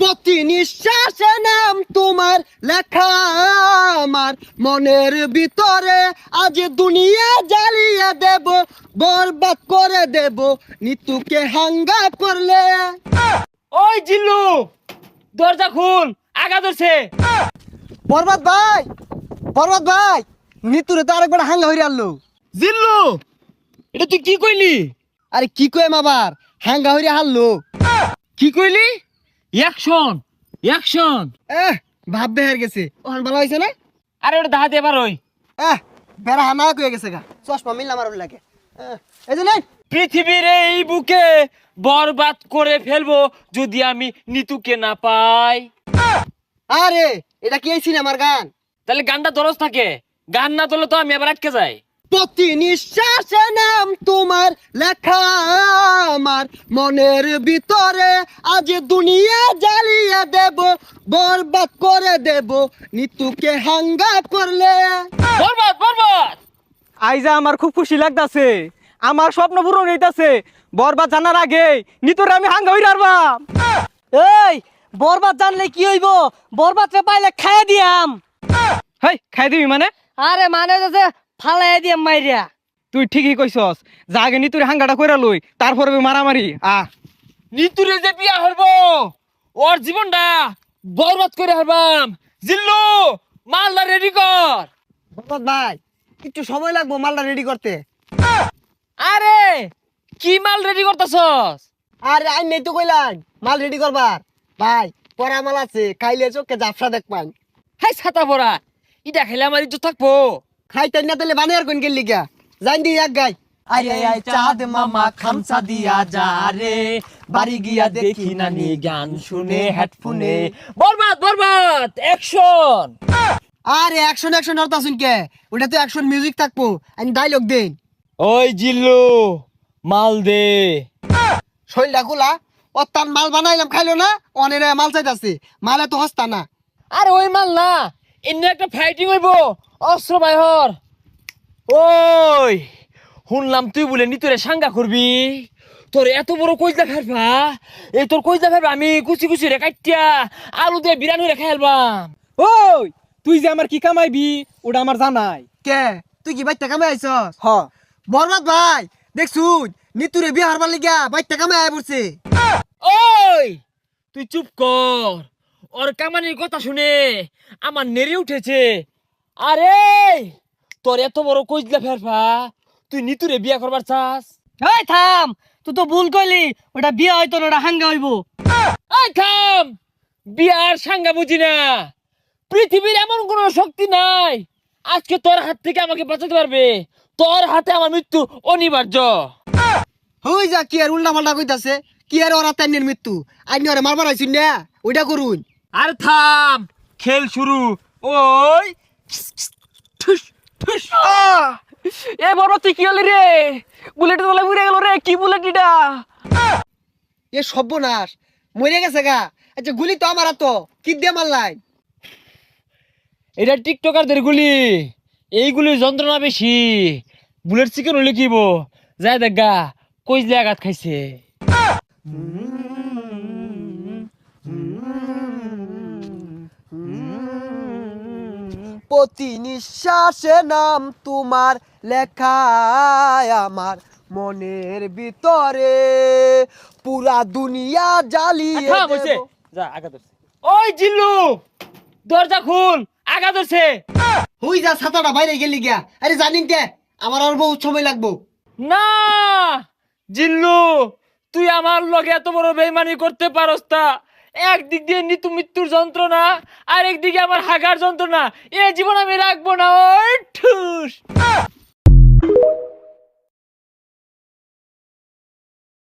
প্রতি নিঃশ্বাসে নাম তোমার লেখা আমার মনের ভিতরে, আজ দুনিয়া জ্বালিয়ে দেব, বরবাদ করে দেব নিতুকে হাঙ্গা করলে। ওই জিল্লু, দরজা খুল, আগা ধরছে। বরবাদ ভাই, বরবাদ ভাই, নিতুরে তো আরেকবার হাঙ্গা হইরে আনলো। জিল্লু, এটা তুই কি কইলি? আরে কি কইম আবার, হাঙ্গা হইরে হারলো। কি কইলি? Action, action. ভাব বেহার গেছে, ওখান ভালো হয়েছে না? আরে ওটা দাহাতে এবার ওই বেড়া হানা কয়ে গেছে গা, চশমা মিললাম আর লাগে। এই যে নেই, পৃথিবীর এই বুকে বরবাদ করে ফেলবো যদি আমি নিতুকে না পাই। আরে এটা কি এই সিনেমার গান? তাহলে গানটা দরজ থাকে, গান না তোলে তো আমি আবার আটকে যাই। প্রতি নিঃশ্বাসে নাম তোমার লেখা আমার মনের ভিতরে, আজ দুনিয়া জ্বালিয়ে দেব, বরবাদ করে দেব নিতুকে হাঙ্গা করলে। বরবাদ, বরবাদ। আইজা আমার খুব খুশি লাগতাছে, আমার স্বপ্ন পূরণ হইতাছে। বরবাদ জানার আগে নিতরে আমি হাঙ্গা হই রারবাম। এই বরবাদ জানলে কি হইব? বরবাদ রে পাইলে খাইয়া দিয়াম। হেই, খাই দিবি মানে? আরে মানে যে ফালাই দিয়াম মাইরিয়া। তুই ঠিকই কইছস, যা আগে নিতুরে হাঙ্গাটা কইরা লই, তারপরে মারামারি। নিতুরে যে বিয়া হইব, ওর জীবনটা বরবাদ করে হারবাম। জিল্লু, মালদা রেডি কর। বরবাদ ভাই, একটু সময় লাগবো মালটা রেডি করতে। আরে কি মাল রেডি করতেছস? আরে আই নেই তো কইলাম মাল রেডি করবার। ভাই পরা মাল আছে, খাইলে চোখে জাফসা দেখবান। হাই ছাতা পড়া, ইটা খেলে আমার ইজ্জত থাকবো। খাইতে না তাহলে বানিয়ার কোন গেলি গা, জান দি এক গাই। আরে আই চাঁদ মামা খামসা দিয়া যা রে, বাড়ি গিয়া দেখি নানি গান শুনে হেডফোনে। বরবাদ, বরবাদ, অ্যাকশন। আরে অ্যাকশন অ্যাকশন আর তাসুন কে, ওটা তো অ্যাকশন মিউজিক থাকবো, আমি ডায়লগ দেন। ওই জিল্লু, মাল দে। শৈলটা খোলা, ও তার মাল বানাইলাম খাইলো না, অনেক মাল চাইতাছে, মালে তো হস্তা না। আরে ওই মাল না, এমনি একটা ফাইটিং হইব, অস্ত্র বাইহর। ওই শুনলাম তুই বলে নিতরে সাঙ্গা করবি, তোর এত বড় কইজা ফেলবা, এই তোর কইজা ফেলবা আমি কুচি কুচি রে কাটিয়া আলু দিয়ে বিরানি রে খাইলবাম। ওই, তুই যে আমার কি কামাইবি ওটা আমার জানাই। কে তুই কি বাইতে কামে আইছস? হ, বরবাদ ভাই দেখছুন, নিতুরে বিয়ে হারবার লিগা বাইতে কামে আয় পড়ছে। ওই তুই চুপ কর, ওর কামানির কথা শুনে আমার নেড়ে উঠেছে। আরে তোর এত বড় কইজলা ফেরফা, তুই নিতুরে বিয়া করবার চাস? এই থাম, তুই তো ভুল কইলি, ওটা বিয়া হইতো না, ওটা হাঙ্গা হইব। এই থাম, বিয়ার সাঙ্গা বুঝি না। পৃথিবীর এমন কোন শক্তি নাই আজকে তোর হাত থেকে আমাকে বাঁচাতে পারবে। তোর হাতে আমার মৃত্যু অনিবার্য। হই যা কি আর উল্টা পাল্টা কইতাছে, কি আর ওরা তাইনের মৃত্যু, আইনি ওরা মারবার আইছুন না, ওইটা করুন। আর থাম, খেল শুরু। ওই ঠুস ঠুস। এ বরবাদ তুই কি হলি রে? বুলেট তোলা উড়ে গেল রে, কি বুলেট এটা? এ সর্বনাশ, মরে গেছে গা। আচ্ছা গুলি তো আমার তো কি দিয়ে মারলাই? এটা টিকটকারদের গুলি, এইগুলির যন্ত্রণা বেশি। বুলেট চিকেন হলে কিব যায় দেখা কইজলে আঘাত খাইছে। প্রতি নিঃশ্বাসে নাম তোমার লেখা আমার মনের ভিতরে, পুরা দুনিয়া জ্বালিয়ে থাম হইছে, দেব। যা আঘাত ধরছে। ওই জিল্লু, দরজা খুল, আঘাত ধরছে। হই যা ছাতাটা বাইরে গেলি গিয়া। আরে জানিন কে, আমার আর বহুত সময় লাগবো। না জিল্লু, তুই আমার লগে এত বড় বেইমানি করতে পারস তা? একদিক দিয়ে নিতু মৃত্যুর যন্ত্রণা, আর একদিকে আমার হাগার যন্ত্রণা, এ জীবন আমি রাখবো না। ওই ঠুস।